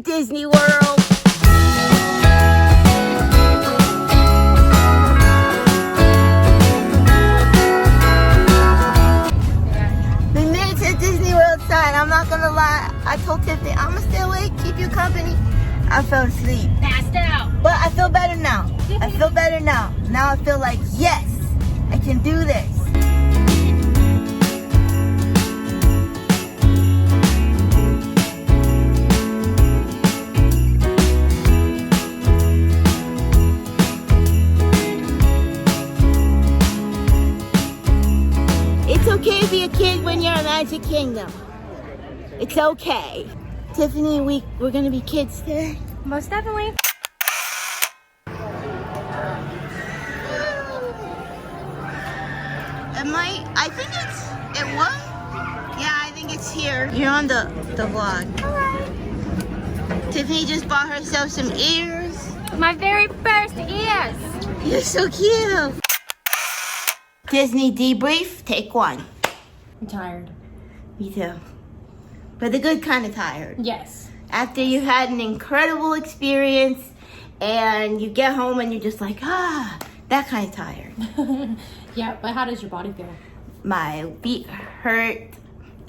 Disney World. We made it to the Disney World sign. I'm not gonna lie. I told Tiffany, I'm gonna stay awake, keep you company. I fell asleep. Passed out. But I feel better now. I feel better now. Now I feel like, yes, I can do this. It's okay to be a kid when you're in Magic Kingdom. It's okay. Tiffany, we're gonna be kids today. Most definitely. I think it was? Yeah, I think it's here. You're on the vlog. Hello. Tiffany just bought herself some ears. My very first ears. You're so cute. Disney debrief, take one. I'm tired. Me too. But the good kind of tired. Yes. After you had an incredible experience and you get home and you're just like, that kind of tired. Yeah, but how does your body feel? My feet hurt.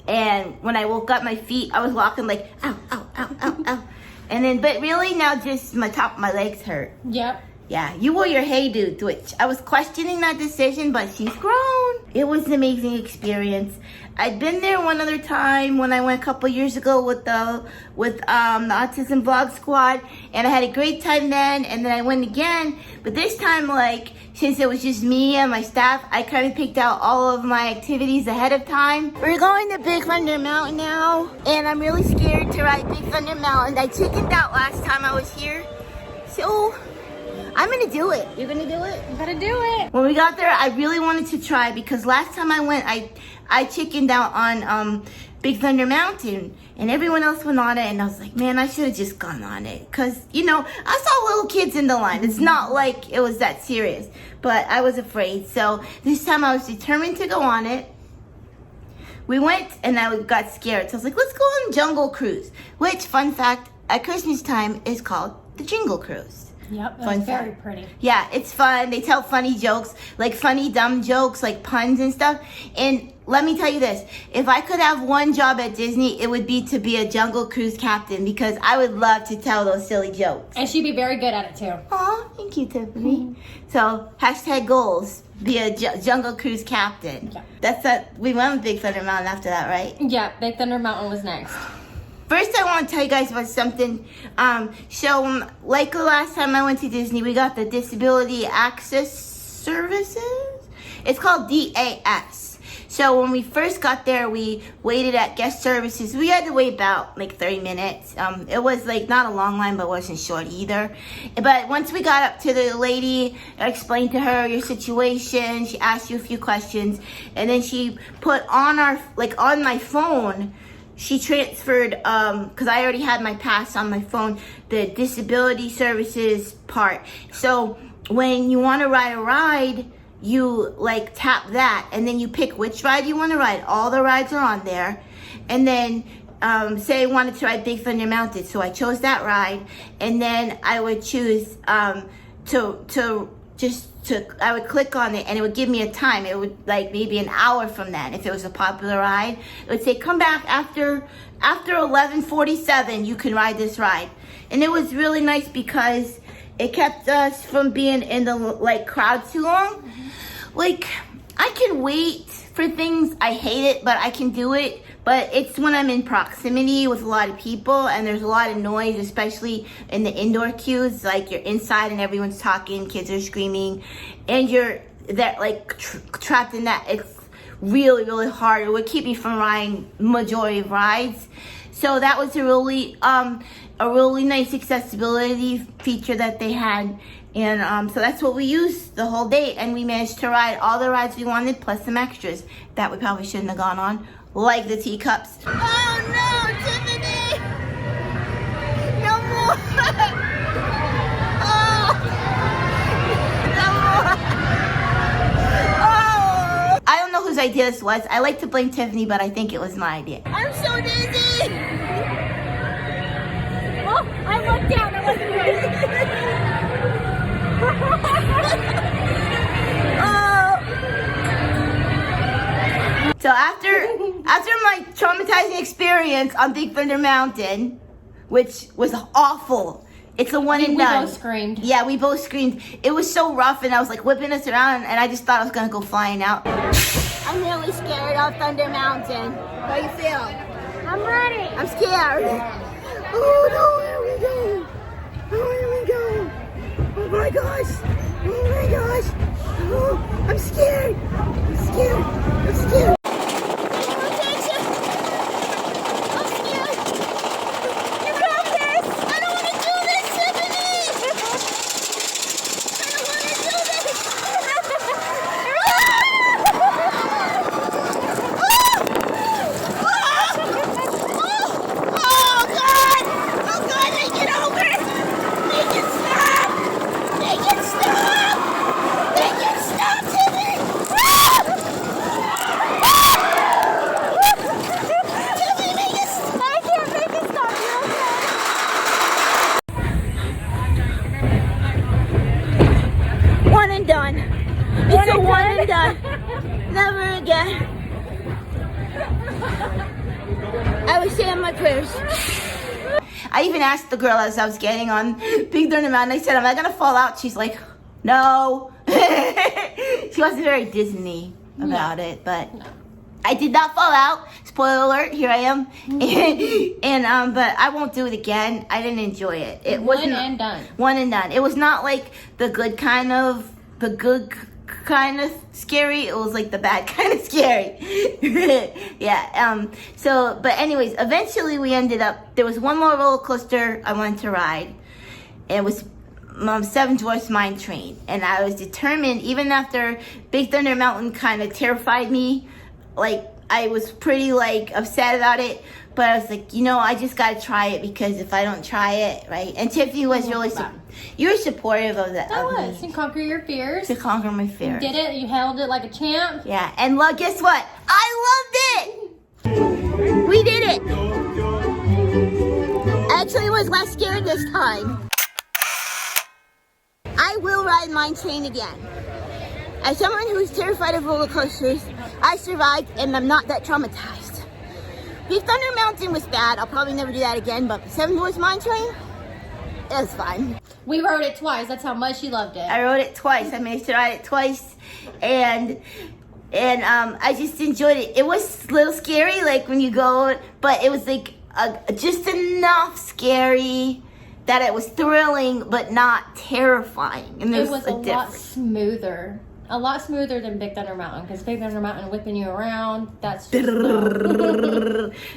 And when I woke up, my feet, I was walking like, ow, ow, ow, ow, ow. And then, but really now just my top of my legs hurt. Yep. Yeah, you wore your Hey Dude, which I was questioning that decision, but she's grown. It was an amazing experience. I'd been there one other time when I went a couple years ago with the Autism Vlog Squad, and I had a great time then, and then I went again. But this time, like, since it was just me and my staff, I kind of picked out all of my activities ahead of time. We're going to Big Thunder Mountain now, and I'm really scared to ride Big Thunder Mountain. I chickened out last time I was here, so I'm gonna do it. You're gonna do it? I'm gonna do it. When we got there, I really wanted to try because last time I went, I chickened out on Big Thunder Mountain and everyone else went on it, and I was like, man, I should have just gone on it because, you know, I saw little kids in the line. It's not like it was that serious, but I was afraid. So this time I was determined to go on it. We went and I got scared. So I was like, let's go on Jungle Cruise, which, fun fact, at Christmas time is called the Jingle Cruise. Yep, Fun it's very fact. pretty. Yeah, it's fun. They tell funny jokes, like funny dumb jokes, like puns and stuff. And let me tell you this, if I could have one job at Disney, it would be to be a Jungle Cruise captain because I would love to tell those silly jokes. And she'd be very good at it too. Aw, thank you, Tiffany. So, hashtag goals, be a Jungle Cruise captain. Yeah. That's that. We went on Big Thunder Mountain after that, right? Yeah, Big Thunder Mountain was next. First, I want to tell you guys about something. Like the last time I went to Disney, we got the Disability Access Services. It's called DAS. So when we first got there, we waited at guest services. We had to wait about like 30 minutes. It was like not a long line, but wasn't short either. But once we got up to the lady, I explained to her your situation. She asked you a few questions, and then she put on on my phone. She transferred, because I already had my pass on my phone, the disability services part. So when you want to ride a ride, you like tap that and then you pick which ride you want to ride. All the rides are on there. And then say I wanted to ride Big Thunder Mountain. So I chose that ride. And then I would choose I would click on it and it would give me a time. It would like maybe an hour from then. If it was a popular ride, it would say, come back after 11:47, you can ride this ride. And it was really nice because it kept us from being in the like crowd too long. Like, I can wait for things. I hate it, but I can do it. But it's when I'm in proximity with a lot of people and there's a lot of noise, especially in the indoor queues. Like, you're inside and everyone's talking, kids are screaming, and you're trapped in that. It's really, really hard. It would keep me from riding majority of rides. So that was a really nice accessibility feature that they had. And so that's what we used the whole day, and we managed to ride all the rides we wanted, plus some extras that we probably shouldn't have gone on, like the teacups. Oh no, Tiffany! No more! Oh! No more! Oh! I don't know whose idea this was. I like to blame Tiffany, but I think it was my idea. I'm so dizzy! Oh. look down. That wasn't Oh. So after my traumatizing experience on Big Thunder Mountain, which was awful. It's a one and done. We both screamed. Yeah, we both screamed. It was so rough, and I was like whipping us around, and I just thought I was gonna go flying out. I'm really scared of Thunder Mountain. How you feel? I'm ready. I'm scared. Oh no, where we go? Where we go? Oh my gosh. Oh my gosh. Oh, I'm scared. I'm scared. I'm scared. Done. It's a one and done. Never again. I was saying my prayers. I even asked the girl as I was getting on Big Thunder Mountain, I said, am I gonna fall out? She's like, no. She wasn't very Disney about it, but I did not fall out. Spoiler alert, here I am. And but I won't do it again. I didn't enjoy it. It wasn't one and done. One and done. It was not like the good kind of scary. It was like the bad kind of scary. Yeah. So, but anyways, eventually we ended up, there was one more roller coaster I wanted to ride. It was Seven Dwarfs Mine Train. And I was determined, even after Big Thunder Mountain kind of terrified me, like I was pretty like upset about it. But I was like, you know, I just got to try it because if I don't try it, right? And Tiffany was really, you were supportive of that. I was. To conquer your fears. To conquer my fears. You did it. You held it like a champ. Yeah. And look, guess what? I loved it. We did it. Actually, it was less scared this time. I will ride Mine Train again. As someone who's terrified of roller coasters, I survived and I'm not that traumatized. Big Thunder Mountain was bad. I'll probably never do that again, but Seven Dwarfs Mine Train, it was fun. We rode it twice. That's how much you loved it. I rode it twice. I managed to ride it twice, and I just enjoyed it. It was a little scary, like when you go, but it was like just enough scary that it was thrilling, but not terrifying. And it was a lot smoother. A lot smoother than Big Thunder Mountain, because Big Thunder Mountain whipping you around, that's just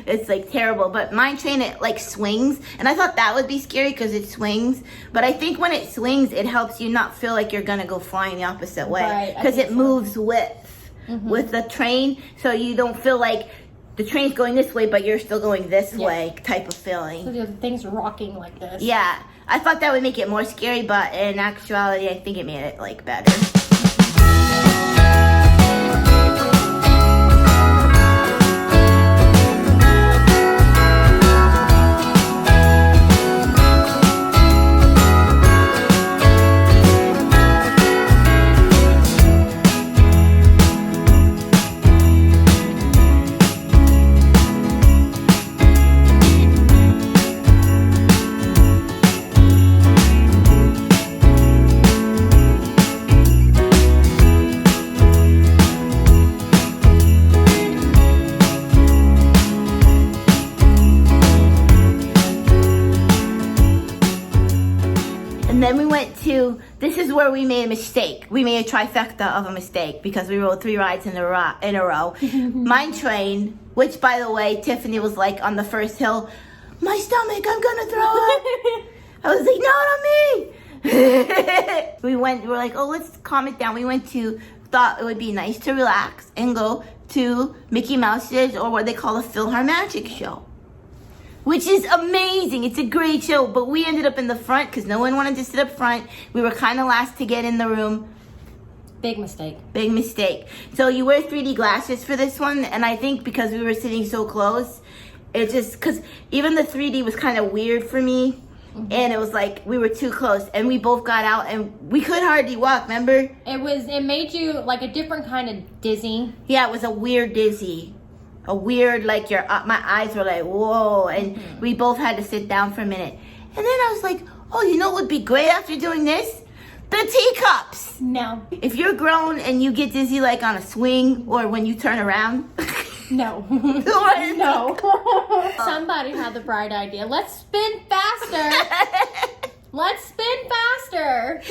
it's like terrible. But Mine Train, it like swings, and I thought that would be scary because it swings, but I think when it swings it helps you not feel like you're gonna go flying the opposite way, because it moves with the train, so you don't feel like the train's going this way but you're still going this way type of feeling. So the thing's rocking like this. Yeah, I thought that would make it more scary, but in actuality I think it made it like better. And then we went to, this is where we made a mistake. We made a trifecta of a mistake because we rode 3 rides in a row. Mine Train, which by the way, Tiffany was like on the first hill, my stomach, I'm gonna throw up. I was like, no, not me. we were like, oh, let's calm it down. We went to, thought it would be nice to relax and go to Mickey Mouse's, or what they call a Philharmagic show. Which is amazing. It's a great show, but we ended up in the front because no one wanted to sit up front. We were kind of last to get in the room. Big mistake. Big mistake. So you wear 3D glasses for this one, and I think because we were sitting so close, it just, because even the 3D was kind of weird for me. and it was like we were too close, and we both got out, and we could hardly walk. Remember? It made you like a different kind of dizzy. Yeah, it was a weird dizzy, a weird like my eyes were like whoa, and we both had to sit down for a minute, and then I was like, oh, you know what would be great after doing this? The teacups. No. If you're grown and you get dizzy like on a swing or when you turn around. No. No. Somebody had the bright idea. Let's spin faster. Let's spin faster.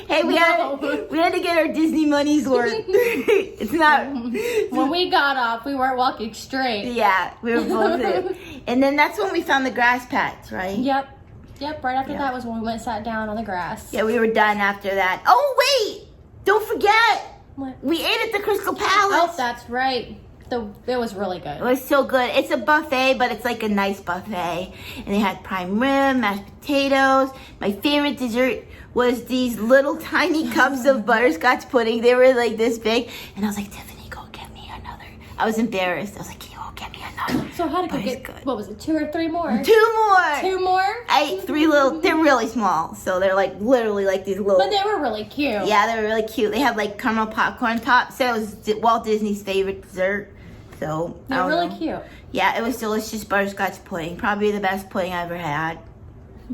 Hey, we had to get our Disney money's worth. It's not. When we got off, we weren't walking straight. Yeah, we were both there. And then that's when we found the grass patch, right? Yep, right after that was when we went and sat down on the grass. Yeah, we were done after that. Oh, wait! Don't forget! What? We ate at the Crystal Palace. Oh, that's right. It was really good. It was so good. It's a buffet, but it's like a nice buffet. And they had prime rib, mashed potatoes. My favorite dessert was these little tiny cups of butterscotch pudding. They were like this big. And I was like, Tiffany, go get me another. I was embarrassed. I was like, can you go get me another? So how to go get, what was it, 2 or 3 more? 2 more. 2 more? I ate 3 little, they're really small. So they're like literally like these little. But they were really cute. Yeah, they were really cute. They had like caramel popcorn tops. So it was Walt Disney's favorite dessert. So they're really cute. Yeah, it was delicious butterscotch pudding. Probably the best pudding I ever had.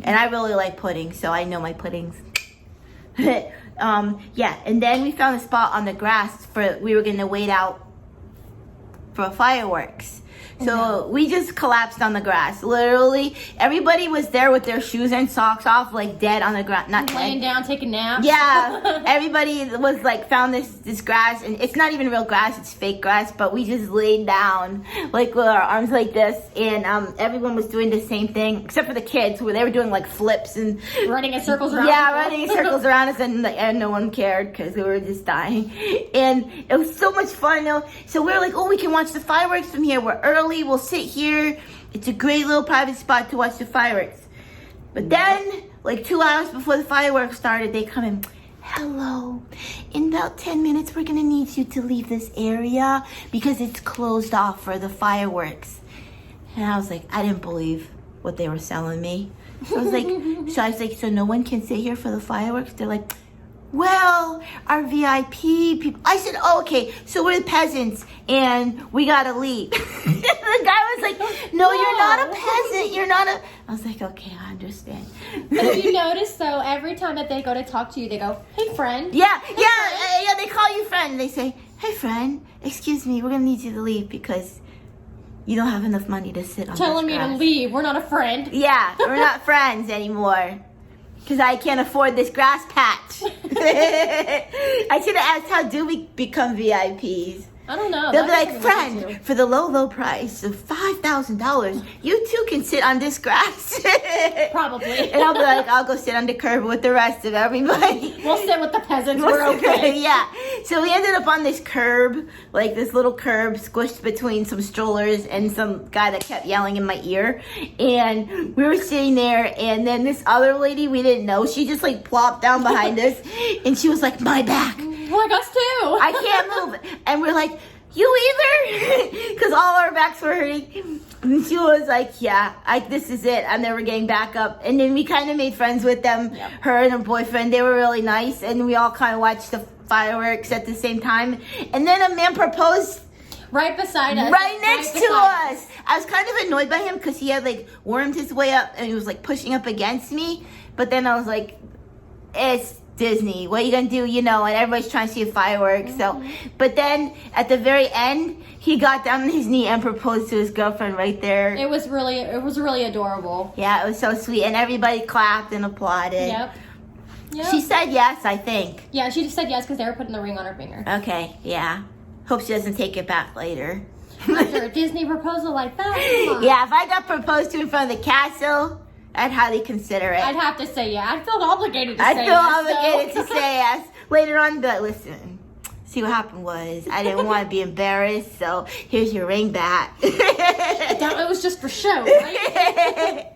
And I really like pudding, so I know my puddings. Yeah, and then we found a spot on the grass we were gonna wait out for fireworks. So we just collapsed on the grass. Literally, everybody was there with their shoes and socks off, like dead on the ground. Not laying down, taking naps. Yeah, everybody was like found this grass, and it's not even real grass; it's fake grass. But we just laid down, like with our arms like this, and everyone was doing the same thing, except for the kids, where they were doing like flips and running in circles around. Yeah, running in circles around us, and no one cared because we were just dying. And it was so much fun. So we were like, oh, we can watch the fireworks from here. We're early. We'll sit here. It's a great little private spot to watch the fireworks. But then, like 2 hours before the fireworks started, they come in. Hello. In about 10 minutes, we're going to need you to leave this area because it's closed off for the fireworks. And I was like, I didn't believe what they were selling me. So I was like, so no one can sit here for the fireworks? They're like, well, our VIP people. I said, oh, okay, so we're the peasants and we gotta leave. The guy was like, no, you're not a peasant. You're not a. I was like, okay, I understand. But if you notice, though, every time that they go to talk to you, they go, hey, friend. Yeah, they call you friend. They say, hey, friend, excuse me, we're gonna need you to leave because you don't have enough money to sit on Telling this me grass. to leave. We're not a friend. Yeah, we're not friends anymore. Because I can't afford this grass patch. I should have asked, how do we become VIPs? I don't know. They'll be like, friend, for the low price of $5,000, you too can sit on this grass. Probably. And I'll be like, I'll go sit on the curb with the rest of everybody. We'll sit with the peasants. We're okay. Yeah. So we ended up on this curb, like this little curb squished between some strollers and some guy that kept yelling in my ear. And we were sitting there, and then this other lady we didn't know, she just like plopped down behind us, and she was like, my back. Like us too. I can't move. And we're like, you either? Because all our backs were hurting. And she was like, yeah, this is it. I'm never getting back up. And then we kind of made friends with them. Yep. Her and her boyfriend, they were really nice. And we all kind of watched the fireworks at the same time. And then a man proposed right beside us. Right next to us. I was kind of annoyed by him because he had like wormed his way up and he was like pushing up against me. But then I was like, it's Disney. What are you gonna do? And everybody's trying to see fireworks. So, but then at the very end, he got down on his knee and proposed to his girlfriend right there. It was really adorable. Yeah, it was so sweet, and everybody clapped and applauded. Yep. She said yes, I think. Yeah, she just said yes because they were putting the ring on her finger. Okay. Yeah. Hope she doesn't take it back later. After a Disney proposal like that. Yeah, if I got proposed to in front of the castle, I'd highly consider it. I'd have to say yeah. I feel obligated to say yes. I feel obligated to say yes. Later on, but listen, see what happened was I didn't want to be embarrassed, so here's your ring back. It was just for show, right?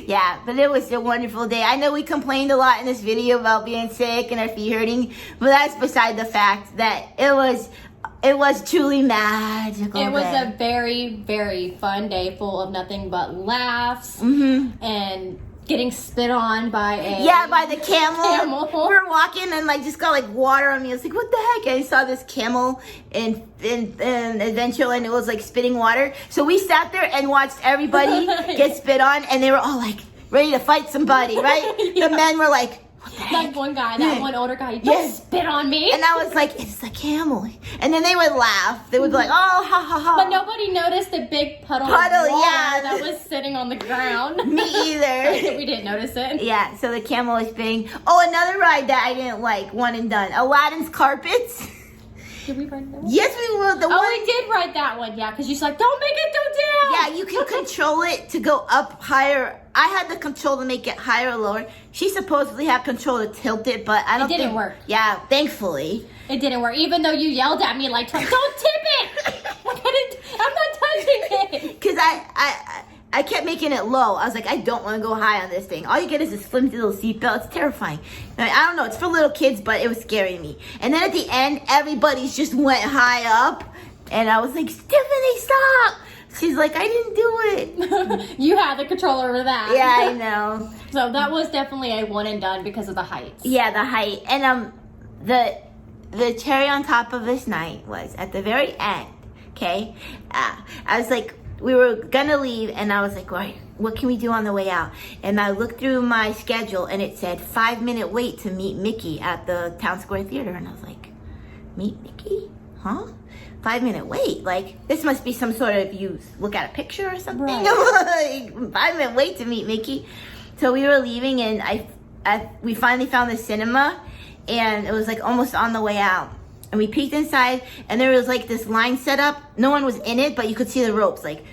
Yeah, but it was a wonderful day. I know we complained a lot in this video about being sick and our feet hurting, but that's beside the fact that it was truly magical. It was a very, very fun day full of nothing but laughs and getting spit on by a by the camel. We were walking and like just got like water on me. I was like, what the heck? And I saw this camel in Adventure, and it was like spitting water. So we sat there and watched everybody get spit on, and they were all like ready to fight somebody, right? Yeah. The men were like, what the heck? Like one guy, that one older guy, don't spit on me. And I was like, it's the camel. And then they would laugh. They would be like, oh, ha, ha, ha. But nobody noticed the big puddle of water that was sitting on the ground. Me either. We didn't notice it. Yeah, so the camel was spitting. Oh, another ride that I didn't like, one and done. Aladdin's carpets. Did we ride that one? Yes, we will. We did ride that one, yeah, because you're like, don't make it go down. Yeah, you can control it to go up higher. I had the control to make it higher or lower. She supposedly had control to tilt it, but I don't think... It didn't work. Yeah, thankfully. It didn't work, even though you yelled at me like, don't tip it. I'm not touching it. Because I kept making it low. I was like, I don't want to go high on this thing. All you get is this flimsy little seatbelt. It's terrifying. I don't know. It's for little kids, but it was scaring me. And then at the end, everybody's just went high up. And I was like, Tiffany, stop. She's like, I didn't do it. You had the control over that. Yeah, I know. So that was definitely a one and done because of the height. Yeah, the height. And the cherry on top of this night was at the very end, okay? I was like, we were gonna leave, and I was like, all right, what can we do on the way out? And I looked through my schedule, and it said 5-minute wait to meet Mickey at the Town Square Theater. And I was like, meet Mickey? Huh? 5-minute wait? Like, this must be some sort of, you look at a picture or something? Right. Like, 5-minute wait to meet Mickey. So we were leaving, and we finally found the cinema, and it was like almost on the way out. And we peeked inside, and there was like this line set up. No one was in it, but you could see the ropes, like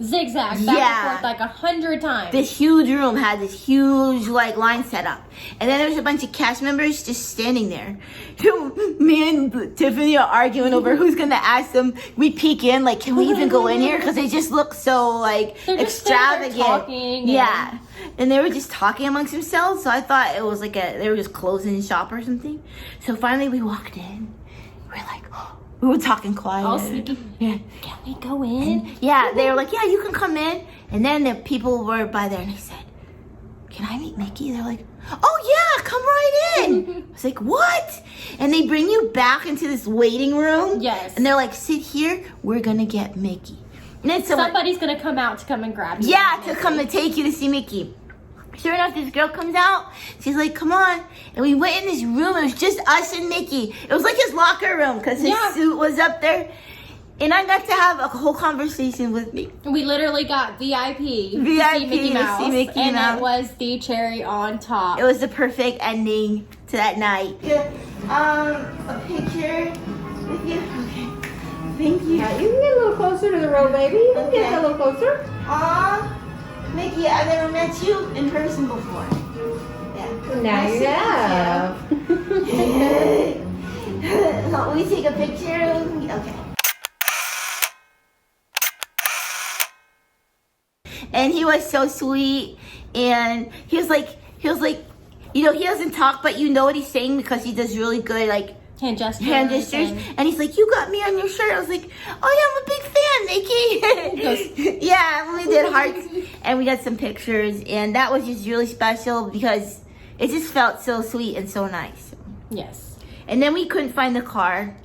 zigzag back and forth like 100 times. This huge room had this huge like line set up, and then there was a bunch of cast members just standing there. So me and Tiffany are arguing over who's gonna ask them. We peek in, like, can we even go in here? Because they just look so like extravagant. Talking yeah. And they were just talking amongst themselves, so I thought it was like they were just closing shop or something. So finally we walked in. We're like, oh, we were talking quiet. All sneaky. Yeah. Can we go in? And yeah, they were like, yeah, you can come in. And then the people were by there, and they said, can I meet Mickey? They're like, oh yeah, come right in. I was like, what? And they bring you back into this waiting room. Yes. And they're like, sit here, we're gonna get Mickey. And then somebody's gonna come out to come and grab you. Yeah, to come and take you to see Mickey. Sure enough, this girl comes out. She's like, come on. And we went in this room. It was just us and Mickey. It was like his locker room because his suit was up there. And I got to have a whole conversation with Mickey. We literally got VIP to see Mickey Mouse. And it was the cherry on top. It was the perfect ending to that night. Yeah, a picture with you. Okay. Thank you. Yeah, you can get a little closer to the road, baby. You can get a little closer. Mickey, I've never met you in person before. Yeah. Now you have. Will we take a picture? Okay. And he was so sweet, and he was like, you know, he doesn't talk, but you know what he's saying because he does really good, like, hand gestures. And he's like, you got me on your shirt. I was like, oh yeah, I'm a big fan, Mickey. Yeah, we did hearts, and we got some pictures, and that was just really special because it just felt so sweet and so nice. Yes. And then we couldn't find the car.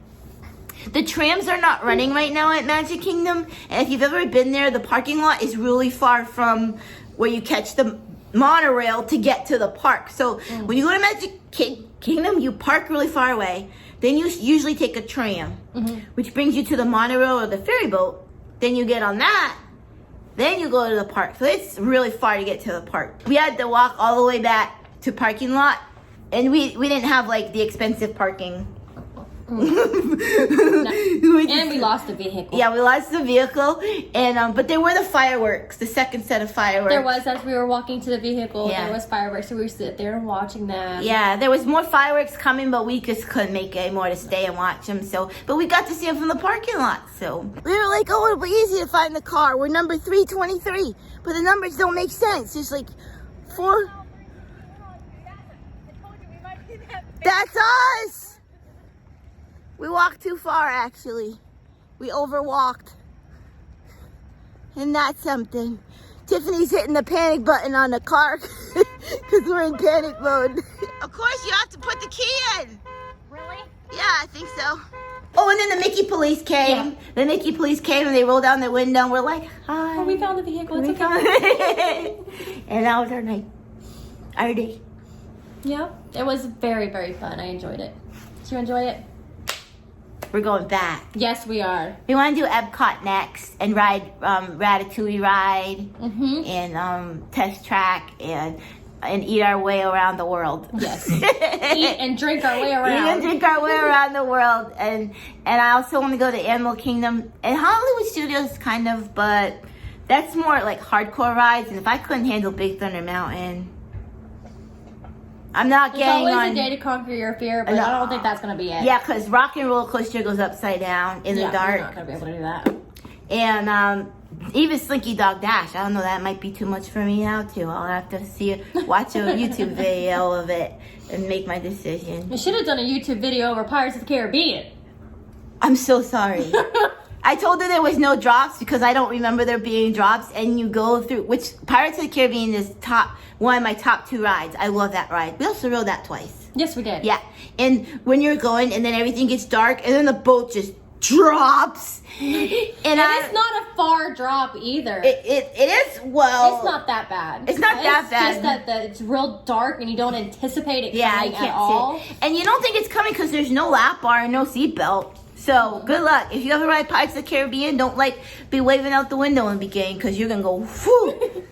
The trams are not running right now at Magic Kingdom, and if you've ever been there, the parking lot is really far from where you catch the monorail to get to the park. So when you go to Magic Kingdom, you park really far away. Then you usually take a tram, which brings you to the monorail or the ferry boat. Then you get on that. Then you go to the park. So it's really far to get to the park. We had to walk all the way back to parking lot, and we didn't have like the expensive parking. No. And we lost the vehicle. Yeah, we lost the vehicle, and but there were the fireworks, the second set of fireworks. There was, as we were walking to the vehicle, Yeah. there was fireworks, so we were sitting there and watching them. Yeah, there was more fireworks coming, but we just couldn't make any more to stay and watch them. So, but we got to see them from the parking lot. So we were like, oh, it'll be easy to find the car. We're number 323, but the numbers don't make sense. It's like 4. That's us. We walked too far, actually. We overwalked. And that's something. Tiffany's hitting the panic button on the car because we're in panic mode. Of course, you have to put the key in. Really? Yeah, I think so. Oh, and then the Mickey police came. Yeah. The Mickey police came and they rolled down their window and we're like, hi. Oh, we found the vehicle. It's okay. And that was our night. Our day. Yeah, it was very, very fun. I enjoyed it. Did you enjoy it? We're going back. Yes, we are. We want to do Epcot next and ride Ratatouille ride Mm-hmm. and Test Track and eat our way around the world. Yes. Eat and drink our way around. Eat and drink our way around the world. And I also want to go to Animal Kingdom and Hollywood Studios kind of, but that's more like hardcore rides. And if I couldn't handle Big Thunder Mountain, I'm not There's getting always on. a day to conquer your fear, but No. I don't think that's going to be it. Yeah, because Rock and Roller Coaster goes upside down in the We're dark. not going to be able to do that. And even Slinky Dog Dash, I don't know, that might be too much for me now too. I'll have to watch a YouTube video of it and make my decision. You should have done a YouTube video over Pirates of the Caribbean. I'm so sorry. I told her there was no drops because I don't remember there being drops. And you go through, which Pirates of the Caribbean is one of my top 2 rides. I love that ride. We also rode that twice. Yes, we did. Yeah. And when you're going and then everything gets dark and then the boat just drops. And it's not a far drop either. It is, well. It's not that bad. It's not that bad. It's just that it's real dark and you don't anticipate it Yeah, I coming can't at all. see it. And you don't think it's coming because there's no lap bar and no seatbelt. So good luck. If you ever ride Pirates of the Caribbean, don't be waving out the window in the beginning because you're gonna go whoo.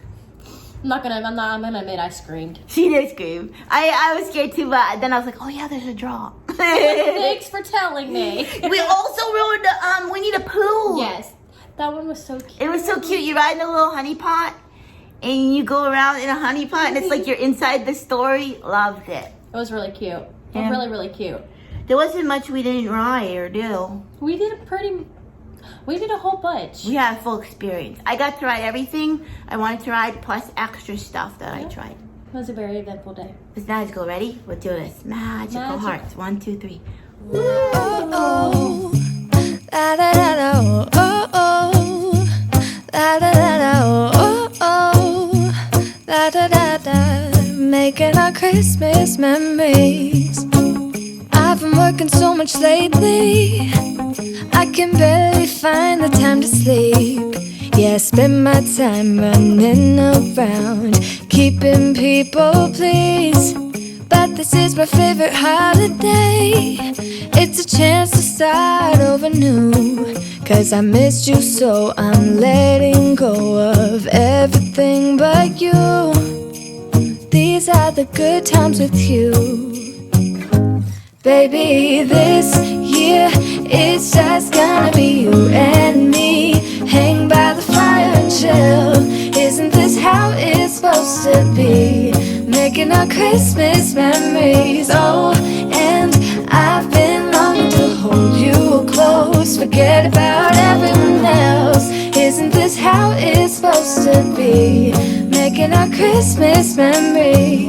I'm gonna admit I screamed. She did scream. I was scared too, but then I was like, oh yeah, there's a drop. Thanks for telling me. We also rode the Winnie the Pooh. Yes, that one was so cute. It was so cute. You ride in a little honey pot and you go around in a honey pot and it's like you're inside the story. Loved it. It was really cute. It Yeah. was really, really cute. There wasn't much we didn't ride or do. We did a whole bunch. We had a full experience. I got to ride everything I wanted to ride, plus extra stuff that I tried. It was a very eventful day. It's magical. Ready? We'll do this. Magical hearts. 1, 2, 3. Oh, oh, la da da da, oh, oh, la da da da, oh, oh, la da da da, making our Christmas memories. I've been working so much lately, I can barely find the time to sleep. Yeah, I spend my time running around, keeping people pleased. But this is my favorite holiday. It's a chance to start over new. 'Cause I missed you, so I'm letting go of everything but you. These are the good times with you. Baby, this year it's just gonna be you and me. Hang by the fire and chill. Isn't this how it's supposed to be? Making our Christmas memories. Oh, and I've been longing to hold you close. Forget about everyone else. Isn't this how it's supposed to be? Making our Christmas memories.